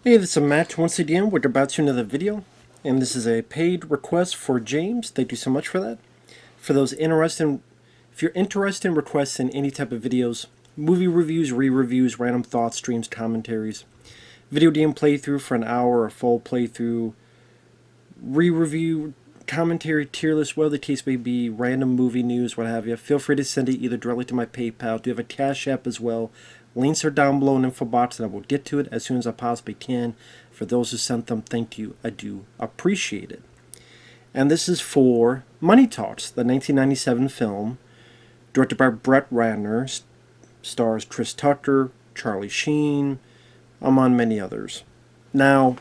Hey, this is Matt once again. We're about to another video, and this is a paid request for James. Thank you so much for that. For those interested, if you're interested in requesting any type of videos, movie reviews, re-reviews, random thoughts, streams, commentaries, video game playthrough for an hour, a full playthrough, re-review, commentary, tier list, whatever the case may be, random movie news, what have you, feel free to send it either directly to my PayPal. I do have a CashApp as well. Links are down below in the info box, and I will get to it as soon as I possibly can. For those who sent them, thank you. I do appreciate it. And this is for Money Talks, the 1997 film, directed by Brett Ratner, stars Chris Tucker, Charlie Sheen, among many others. Now,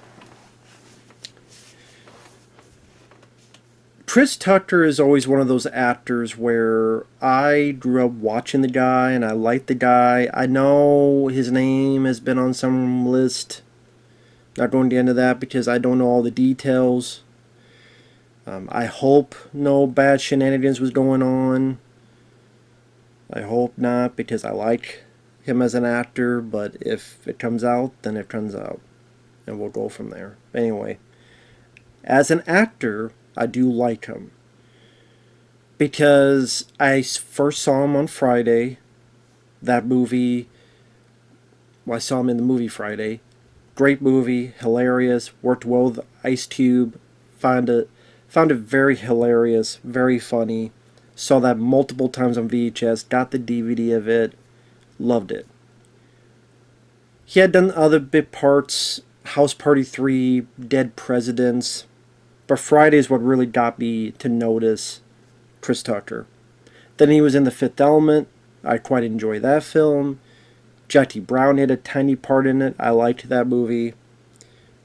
Chris Tucker is always one of those actors where I grew up watching the guy and I like the guy. I know his name has been on some list. Not going to get into that because I don't know all the details. I hope no bad shenanigans was going on. I hope not, because I like him as an actor, but if it comes out, then it comes out. And we'll go from there. Anyway, as an actor, I do like him because I first saw him on Friday. That movie, well, I saw him in the movie Friday. Great movie, hilarious, worked well with Ice Cube. Found it very hilarious, very funny. Saw that multiple times on VHS, got the DVD of it, loved it. He had done other bit parts, House Party 3, Dead Presidents. But Friday is what really got me to notice Chris Tucker. Then he was in The Fifth Element. I quite enjoy that film. Jackie Brown had a tiny part in it. I liked that movie.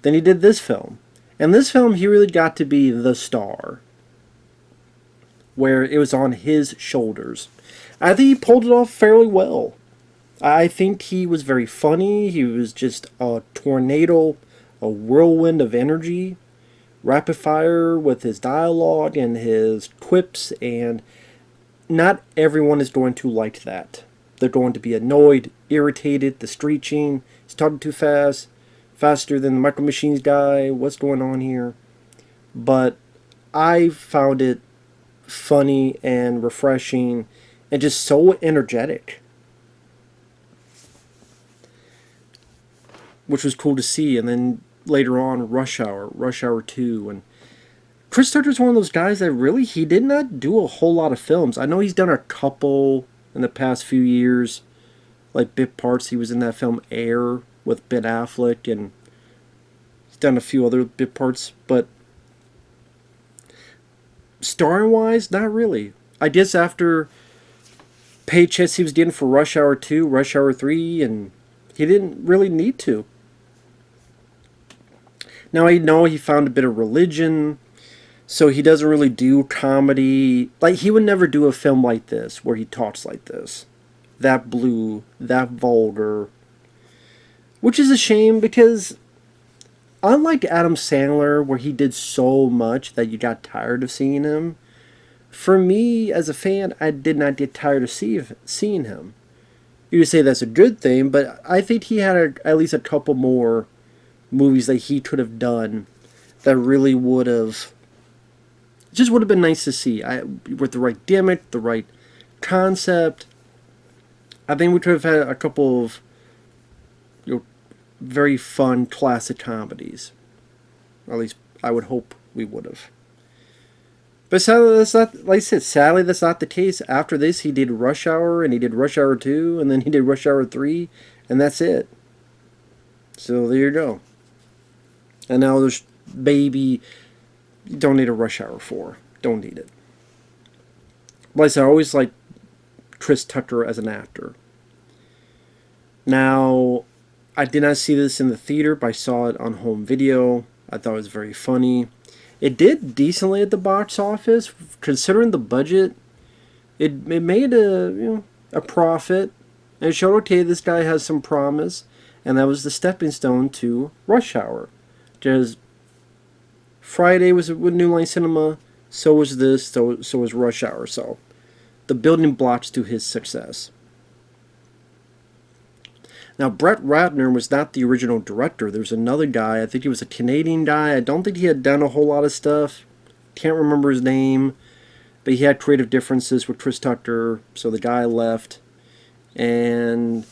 Then he did this film. And this film, he really got to be the star, where it was on his shoulders. I think he pulled it off fairly well. I think he was very funny. He was just a tornado, a whirlwind of energy. Rapid fire with his dialogue and his quips, and not everyone is going to like that. They're going to be annoyed, irritated, the screeching, he's talking too fast, faster than the Micro Machines guy, what's going on here? But I found it funny and refreshing and just so energetic, which was cool to see. And then later on, Rush Hour 2, and Chris Tucker's one of those guys that really, he did not do a whole lot of films. I know he's done a couple in the past few years, like bit parts. He was in that film Air with Ben Affleck, and he's done a few other bit parts, but starring-wise, not really. I guess after paychecks he was getting for Rush Hour 2, Rush Hour 3, and he didn't really need to. Now, I know he found a bit of religion, so he doesn't really do comedy. Like, he would never do a film like this, where he talks like this. That blue, that vulgar. Which is a shame, because unlike Adam Sandler, where he did so much that you got tired of seeing him, for me, as a fan, I did not get tired of seeing him. You would say that's a good thing, but I think he had at least a couple more movies that he could have done that really would have been nice to see. With the right gimmick, the right concept, I think we could have had a couple of very fun classic comedies. Or at least I would hope we would have. But sadly, that's not, like I said, sadly that's not the case. After this, he did Rush Hour, and he did Rush Hour 2, and then he did Rush Hour 3, and that's it. So there you go. And now there's Baby. You don't need a Rush Hour 4. Don't need it. But like I said, I always liked Chris Tucker as an actor. Now, I did not see this in the theater, but I saw it on home video. I thought it was very funny. It did decently at the box office, considering the budget. It made a profit. And it showed, okay, this guy has some promise. And that was the stepping stone to Rush Hour. Because Friday was with New Line Cinema, so was this, so was Rush Hour. So the building blocks to his success. Now, Brett Ratner was not the original director. There was another guy. I think he was a Canadian guy. I don't think he had done a whole lot of stuff. Can't remember his name. But he had creative differences with Chris Tucker, so the guy left. And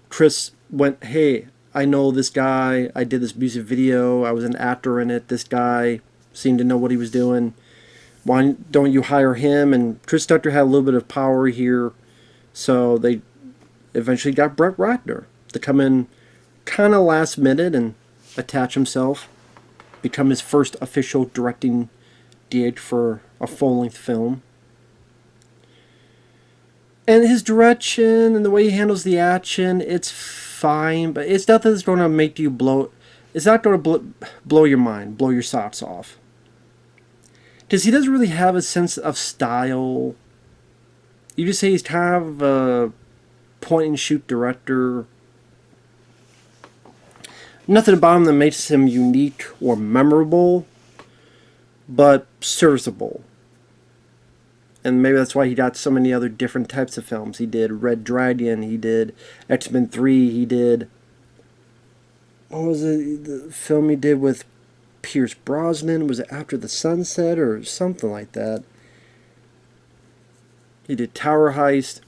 Chris went, hey, I know this guy. I did this music video. I was an actor in it. This guy seemed to know what he was doing. Why don't you hire him? And Chris Tucker had a little bit of power here. So they eventually got Brett Ratner to come in kind of last minute and attach himself, become his first official directing gig for a full-length film. And his direction and the way he handles the action, it's fine, but it's nothing that's going to make you blow. It's not going to blow your mind, blow your socks off. Because he doesn't really have a sense of style. You just say he's kind of a point-and-shoot director. Nothing about him that makes him unique or memorable, but serviceable. And maybe that's why he got so many other different types of films. He did Red Dragon, he did X-Men 3, he did... What was it? The film he did with Pierce Brosnan? Was it After the Sunset or something like that? He did Tower Heist.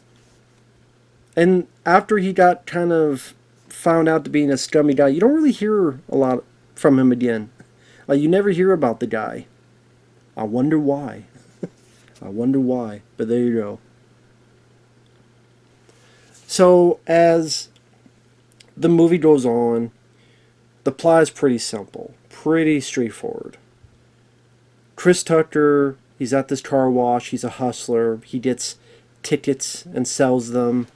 And after he got kind of found out to being a scummy guy, you don't really hear a lot from him again. Like, you never hear about the guy. I wonder why. I wonder why. But there you go. So, as the movie goes on, the plot is pretty simple. Pretty straightforward. Chris Tucker, he's at this car wash. He's a hustler. He gets tickets and sells them.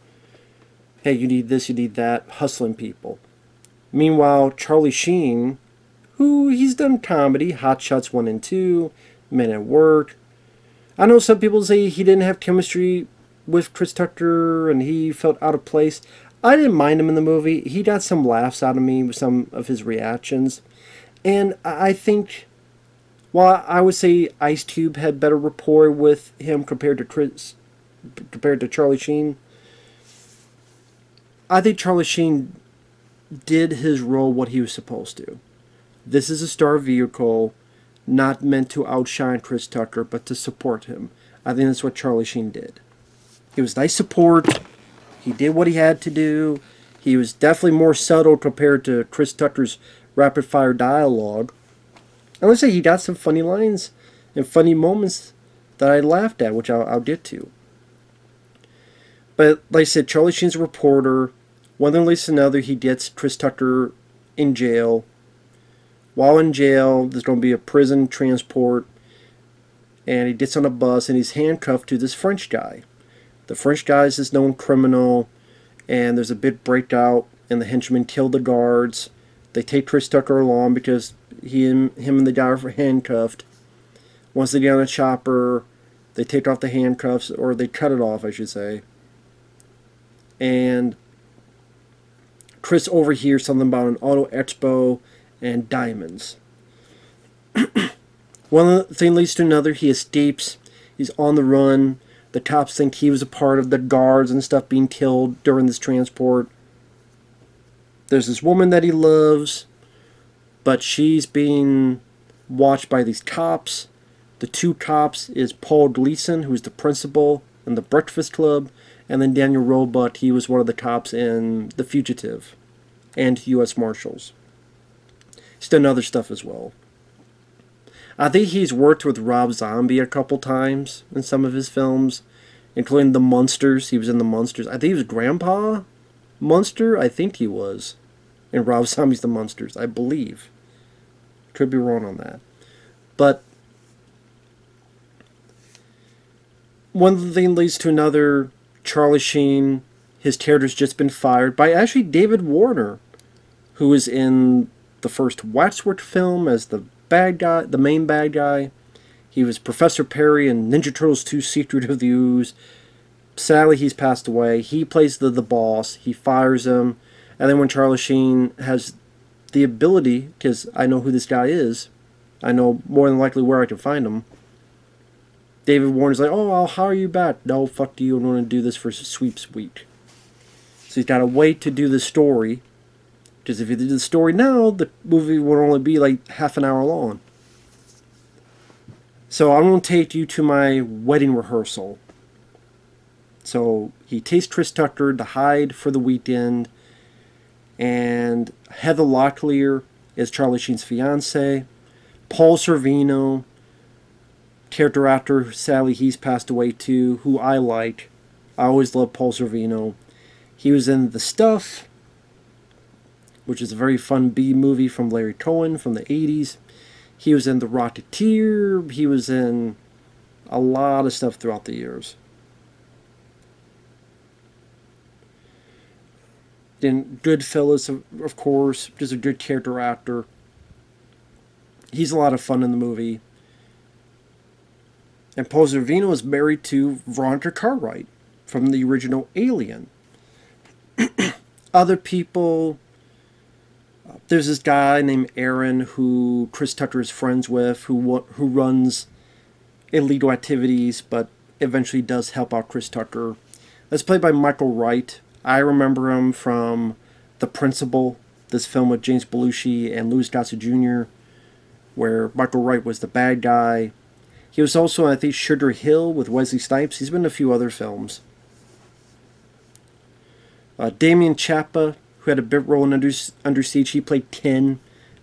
Hey, you need this, you need that. Hustling people. Meanwhile, Charlie Sheen, who he's done comedy, Hot Shots 1 and 2, Men at Work. I know some people say he didn't have chemistry with Chris Tucker and he felt out of place. I didn't mind him in the movie. He got some laughs out of me with some of his reactions. And I think, while I would say Ice Cube had better rapport with him compared to Charlie Sheen, I think Charlie Sheen did his role what he was supposed to. This is a star vehicle, not meant to outshine Chris Tucker, but to support him. I think that's what Charlie Sheen did. It was nice support. He did what he had to do. He was definitely more subtle compared to Chris Tucker's rapid-fire dialogue. And let's say he got some funny lines and funny moments that I laughed at, which I'll get to. But like I said, Charlie Sheen's a reporter. One thing leads to another, he gets Chris Tucker in jail. While in jail, there's going to be a prison transport. And he gets on a bus and he's handcuffed to this French guy. The French guy is this known criminal. And there's a big breakout and the henchmen kill the guards. They take Chris Tucker along because him and the guy are handcuffed. Once they get on a chopper, they take off the handcuffs, or they cut it off, I should say. And Chris overhears something about an auto expo and diamonds. One thing leads to another. He escapes. He's on the run. The cops think he was a part of the guards and stuff being killed during this transport. There's this woman that he loves, but she's being watched by these cops. The two cops is Paul Gleason, who's the principal in the Breakfast Club, and then Daniel Roebuck, he was one of the cops in The Fugitive and U.S. Marshals. He's done other stuff as well. I think he's worked with Rob Zombie a couple times in some of his films, including The Munsters. He was in The Munsters. I think he was Grandpa Munster. I think he was in Rob Zombie's The Munsters, I believe. Could be wrong on that. But one thing leads to another. Charlie Sheen, his character's just been fired by actually David Warner, who was in the first Waxwork film as the bad guy, the main bad guy. He was Professor Perry in Ninja Turtles 2 Secret of the Ooze. Sadly, he's passed away. He plays the boss. He fires him. And then when Charlie Sheen has the ability, because I know who this guy is, I know more than likely where I can find him, David Warner's like, oh, I'll hire you back. No, fuck you. I'm going to do this for sweeps week. So he's got to wait to do the story. Because if he did the story now, the movie would only be like half an hour long. So I'm going to take you to my wedding rehearsal. So he takes Chris Tucker to hide for the weekend. And Heather Locklear is Charlie Sheen's fiance. Paul Sorvino, character actor, sadly he's passed away too, who I like. I always loved Paul Sorvino. He was in The Stuff, which is a very fun B movie from Larry Cohen from the 80s. He was in The Rocketeer. He was in a lot of stuff throughout the years. Then Goodfellas, of course, just a good character actor. He's a lot of fun in the movie. And Paul Sorvino is married to Veronica Cartwright from the original Alien. Other people, there's this guy named Aaron who Chris Tucker is friends with, who runs illegal activities, but eventually does help out Chris Tucker. That's played by Michael Wright. I remember him from The Principal, this film with James Belushi and Louis Gossett Jr., where Michael Wright was the bad guy. He was also, I think, Sugar Hill with Wesley Snipes. He's been in a few other films. Damien Chapa, who had a bit role in Under Siege, he played Ken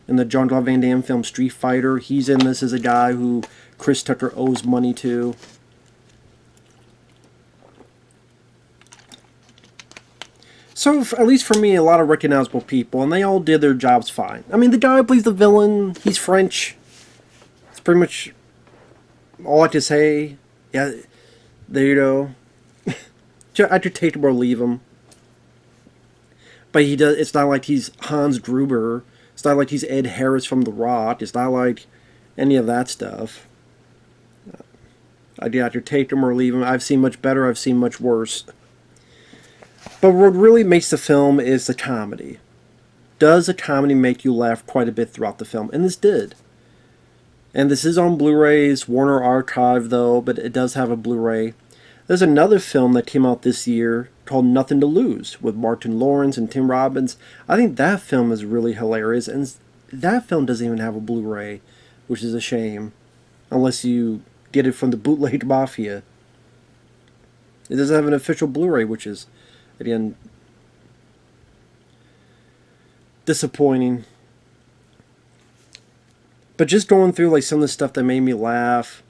in the Jean-Claude Van Damme film Street Fighter. He's in this as a guy who Chris Tucker owes money to. So, at least for me, a lot of recognizable people, and they all did their jobs fine. I mean, the guy who plays the villain, he's French. It's pretty much all I can say. Yeah, there you go. I could take him or leave him. But he does. It's not like he's Hans Gruber. It's not like he's Ed Harris from The Rock. It's not like any of that stuff. I'd either take him or leave him. I've seen much better. I've seen much worse. But what really makes the film is the comedy. Does the comedy make you laugh quite a bit throughout the film? And this did. And this is on Blu-rays, Warner Archive though, but it does have a Blu-ray. There's another film that came out this year called Nothing to Lose with Martin Lawrence and Tim Robbins. I think that film is really hilarious, and that film doesn't even have a Blu-ray, which is a shame, unless you get it from the Bootleg Mafia. It doesn't have an official Blu-ray, which is, again, disappointing. But just going through like some of the stuff that made me laugh,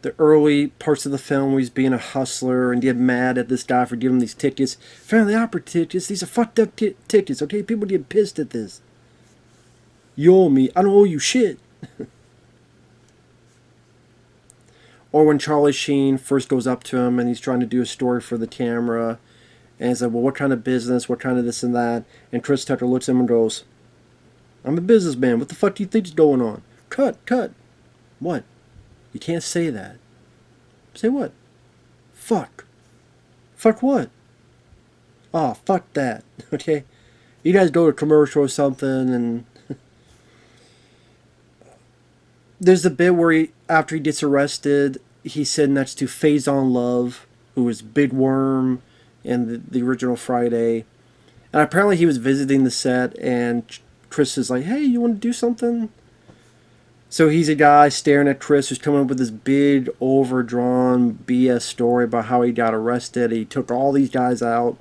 the early parts of the film where he's being a hustler and get mad at this guy for giving him these tickets. Family opera tickets, these are fucked up tickets, okay? People get pissed at this. You owe me, I don't owe you shit. Or when Charlie Sheen first goes up to him and he's trying to do a story for the camera, and he's like, well, what kind of business, what kind of this and that? And Chris Tucker looks at him and goes, I'm a businessman, what the fuck do you think is going on? Cut. What? You can't say that. Say what? Fuck. Fuck what? Oh, fuck that. Okay? You guys go to a commercial or something, and there's a bit where after he gets arrested, he's sitting next to Faison Love, who was Big Worm in the original Friday. And apparently he was visiting the set, and Chris is like, hey, you want to do something? So he's a guy staring at Chris who's coming up with this big, overdrawn BS story about how he got arrested. He took all these guys out.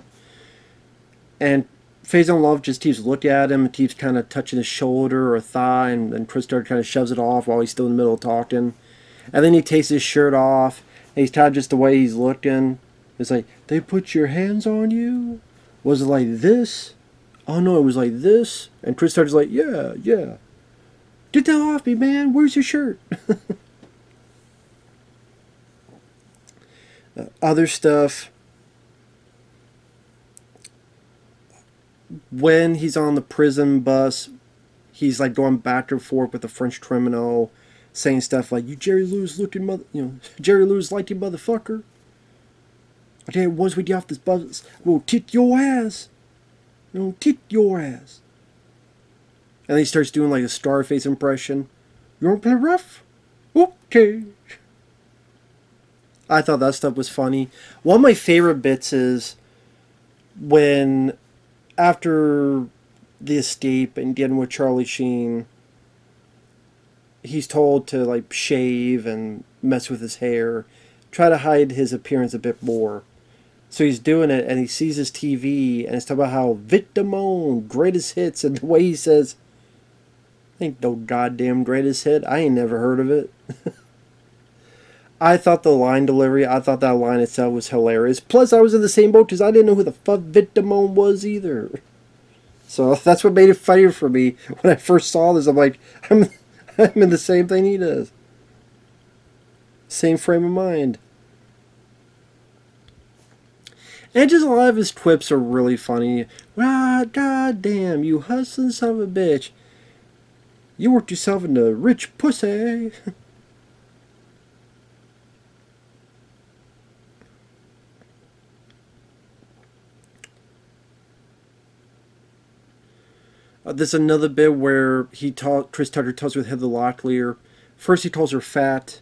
And Faison Love just keeps looking at him and keeps kind of touching his shoulder or thigh. And Chris Tucker kind of shoves it off while he's still in the middle of talking. And then he takes his shirt off. And he's kind of just the way he's looking. It's like, they put your hands on you? Was it like this? Oh no, it was like this. And Chris Tucker's like, yeah. Get that off me, man. Where's your shirt? Other stuff. When he's on the prison bus, he's like going back and forth with a French criminal, saying stuff like, you Jerry Lewis looking Jerry Lewis liking motherfucker. Okay, once we get off this bus, we'll kick your ass. Kick your ass. And then he starts doing like a Scarface impression. You want to play rough? Okay. I thought that stuff was funny. One of my favorite bits is when, after the escape and getting with Charlie Sheen, he's told to like shave and mess with his hair, try to hide his appearance a bit more. So he's doing it, and he sees his TV, and it's talking about how Victimone, greatest hits, and the way he says, "Ain't no goddamn greatest hit. I ain't never heard of it." I thought the line delivery, I thought that line itself was hilarious. Plus, I was in the same boat because I didn't know who the fuck Victimone was either. So that's what made it funnier for me when I first saw this. I'm like, I'm in the same thing he does. Same frame of mind. And just a lot of his quips are really funny. Ah, goddamn, you hustling son of a bitch. You worked yourself into rich pussy. There's another bit where Chris Tucker talks with Heather Locklear. First he calls her fat.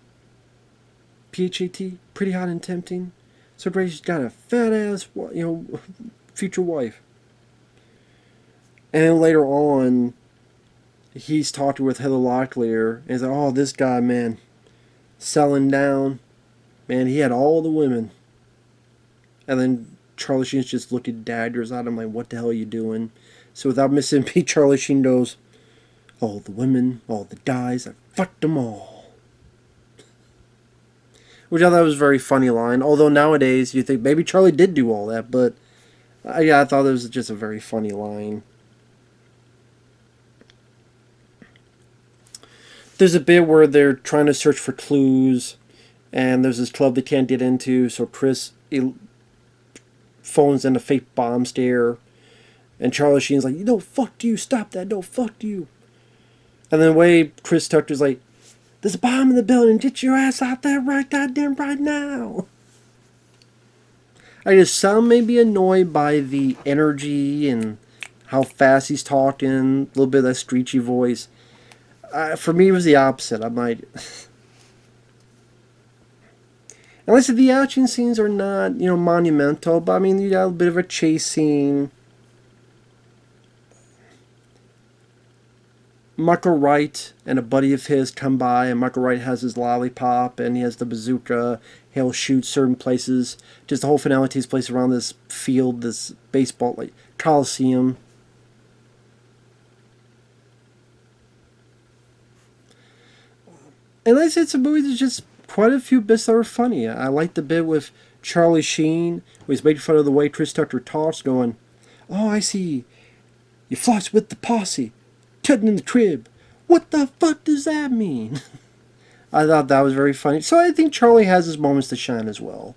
P-H-A-T, pretty hot and tempting. So great she's got a fat ass, future wife. And then later on, he's talking with Heather Locklear, and he's like, oh, this guy, man, selling down. Man, he had all the women. And then Charlie Sheen's just looking daggers at him like, what the hell are you doing? So without missing a beat, Charlie Sheen goes, all the women, all the guys, I fucked them all. Which I thought was a very funny line. Although nowadays you think maybe Charlie did do all that, but I thought it was just a very funny line. There's a bit where they're trying to search for clues, and there's this club they can't get into, so Chris phones in a fake bomb scare, and Charlie Sheen's like, no, fuck you, stop that, no, fuck you. And then the way Chris Tucker's like, there's a bomb in the building, get your ass out there right goddamn right now. I just some may be annoyed by the energy and how fast he's talking, a little bit of that screechy voice. For me, it was the opposite. I'm like, and like I said, the action scenes are not, monumental, but I mean, you got a bit of a chase scene. Michael Wright and a buddy of his come by, and Michael Wright has his lollipop, and he has the bazooka. He'll shoot certain places. Just the whole finale takes place around this field, this baseball, like, coliseum. And like I said, it's a movie that's just quite a few bits that are funny. I like the bit with Charlie Sheen, where he's making fun of the way Chris Tucker talks, going, oh, I see. You floss with the posse. Tutting in the crib. What the fuck does that mean? I thought that was very funny. So I think Charlie has his moments to shine as well.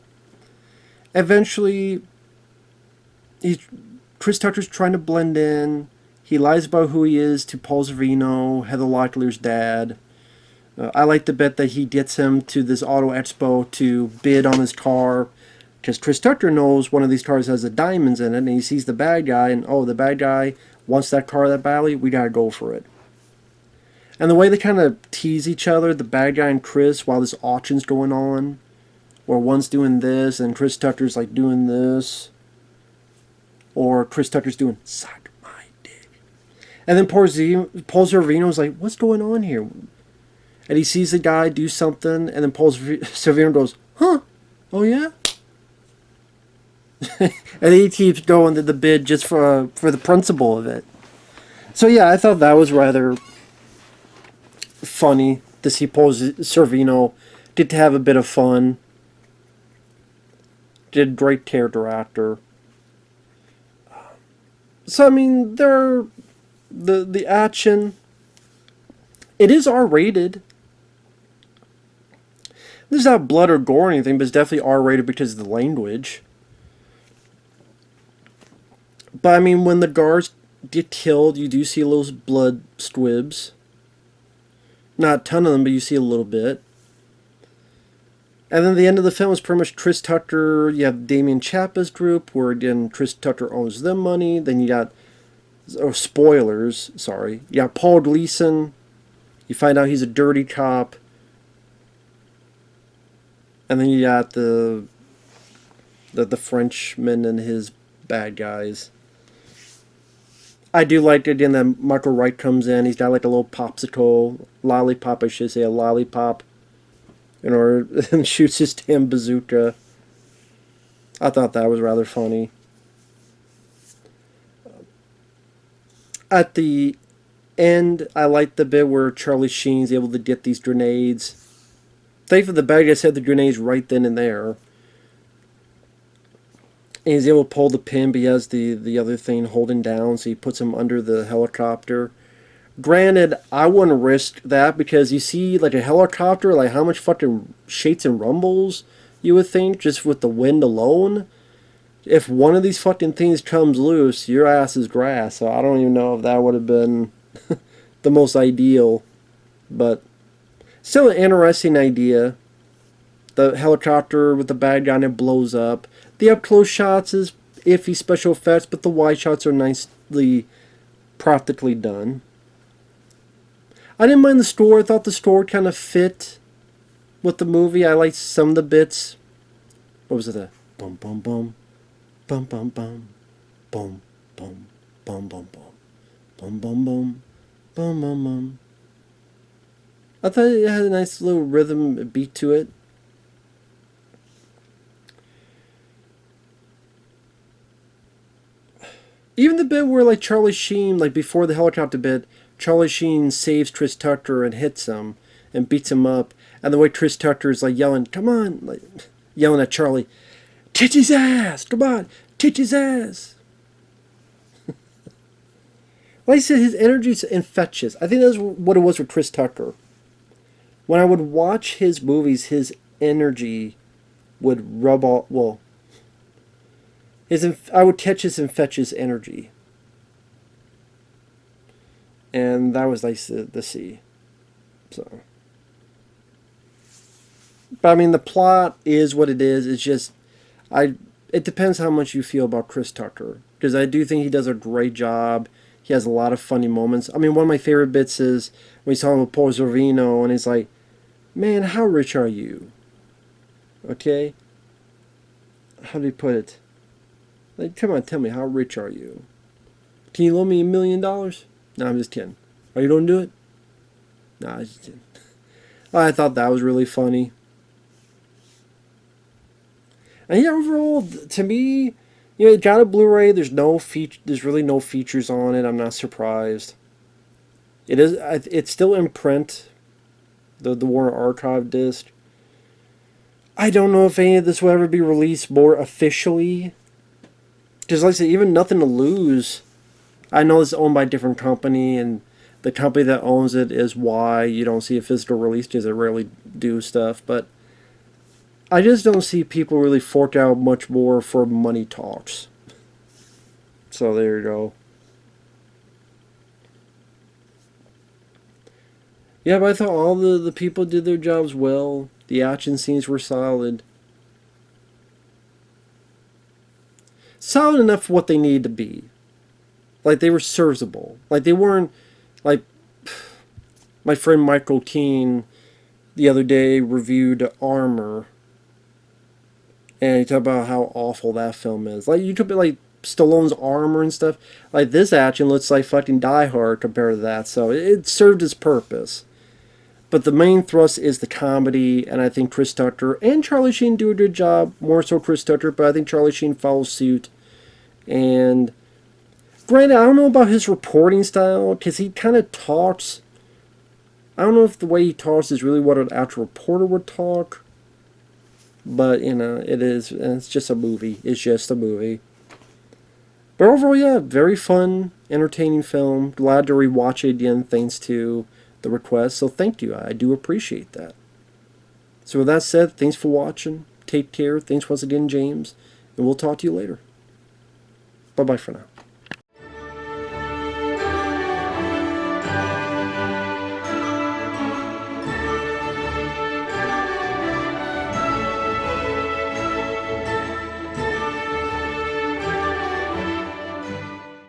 Eventually, Chris Tucker's trying to blend in. He lies about who he is to Paul Sorvino, Heather Locklear's dad. I like the bit that he gets him to this auto expo to bid on his car, because Chris Tucker knows one of these cars has the diamonds in it, and he sees the bad guy, and oh, the bad guy wants that car that badly, we gotta go for it. And the way they kind of tease each other, the bad guy and Chris, while this auction's going on, where one's doing this, and Chris Tucker's like doing this, or Chris Tucker's doing, suck my dick. And then Paul Sorvino's like, what's going on here? And he sees the guy do something, and then Paul Sorvino goes, huh? Oh yeah? And he keeps going to the bid just for the principle of it. So yeah, I thought that was rather funny to see Paul Sorvino get to have a bit of fun. Did great character actor. So I mean, the action. It is R-rated. There's not blood or gore or anything, but it's definitely R-rated because of the language. But I mean, when the guards get killed, you do see a little blood squibs. Not a ton of them, but you see a little bit. And then the end of the film is pretty much Chris Tucker. You have Damien Chapa's group, where again Chris Tucker owes them money. Then you got, spoilers, sorry. You got Paul Gleason. You find out he's a dirty cop. And then you got the Frenchman and his bad guys. I do like it in that Michael Wright comes in. He's got like a little popsicle, lollipop, I should say, a lollipop, and shoots his damn bazooka. I thought that was rather funny. At the end, I liked the bit where Charlie Sheen's able to get these grenades. Thankfully, the bad guys had the grenades right then and there. And he's able to pull the pin, but he has the other thing holding down, so he puts him under the helicopter. Granted, I wouldn't risk that because you see, like a helicopter, like how much fucking shakes and rumbles you would think just with the wind alone. If one of these fucking things comes loose, your ass is grass. So I don't even know if that would have been the most ideal, but still an interesting idea. The helicopter with the bad guy and it blows up. The up close shots is iffy special effects, but the wide shots are nicely practically done. I didn't mind the score. I thought the score kind of fit with the movie. I liked some of the bits. What was it? Boom, boom, boom, bum, bum, bum, boom, boom, boom, boom, boom, boom, boom, boom, boom, boom, boom. I thought it had a nice little rhythm beat to it. Even the bit where, like, Charlie Sheen, like, before the helicopter bit, Charlie Sheen saves Chris Tucker and hits him and beats him up. And the way Chris Tucker is, like, yelling, come on, like, yelling at Charlie, kick his ass, come on, kick his ass. Like I said, his energy's infectious. I think that's what it was with Chris Tucker. When I would watch his movies, his energy would rub off, well, I would catch his infectious energy. And that was nice to see. So. But I mean, the plot is what it is. It's just, it depends how much you feel about Chris Tucker. Because I do think he does a great job. He has a lot of funny moments. I mean, one of my favorite bits is when he's talking with Paul Sorvino and he's like, man, how rich are you? Okay? How do you put it? Like, come on, tell me, how rich are you? Can you loan me $1 million? No, I'm just kidding. Are you going to do it? No, I'm just kidding. I thought that was really funny. And yeah, overall, to me, you know, it got a Blu-ray. There's really no features on it. I'm not surprised. It's still in print. The Warner Archive disc. I don't know if any of this will ever be released more officially. Because like I said, even Nothing to Lose, I know it's owned by a different company, and the company that owns it is why you don't see a physical release, because they rarely do stuff. But I just don't see people really fork out much more for money talks. So there you go. Yeah, but I thought all the people did their jobs well. The action scenes were solid. Solid enough for what they needed to be. Like, they were serviceable. Like, they weren't, like, my friend Michael Keane the other day reviewed Armor. And he talked about how awful that film is. Like, you could be like Stallone's Armor and stuff. Like, this action looks like fucking Die Hard compared to that. So, it served its purpose. But the main thrust is the comedy, and I think Chris Tucker and Charlie Sheen do a good job. More so Chris Tucker, but I think Charlie Sheen follows suit. And granted, I don't know about his reporting style, because he kind of talks. I don't know if the way he talks is really what an actual reporter would talk. But, you know, it is. And it's just a movie. It's just a movie. But overall, yeah, very fun, entertaining film. Glad to rewatch it again thanks to the request. So thank you. I do appreciate that. So with that said, thanks for watching. Take care. Thanks once again, James. And we'll talk to you later. Bye-bye for now.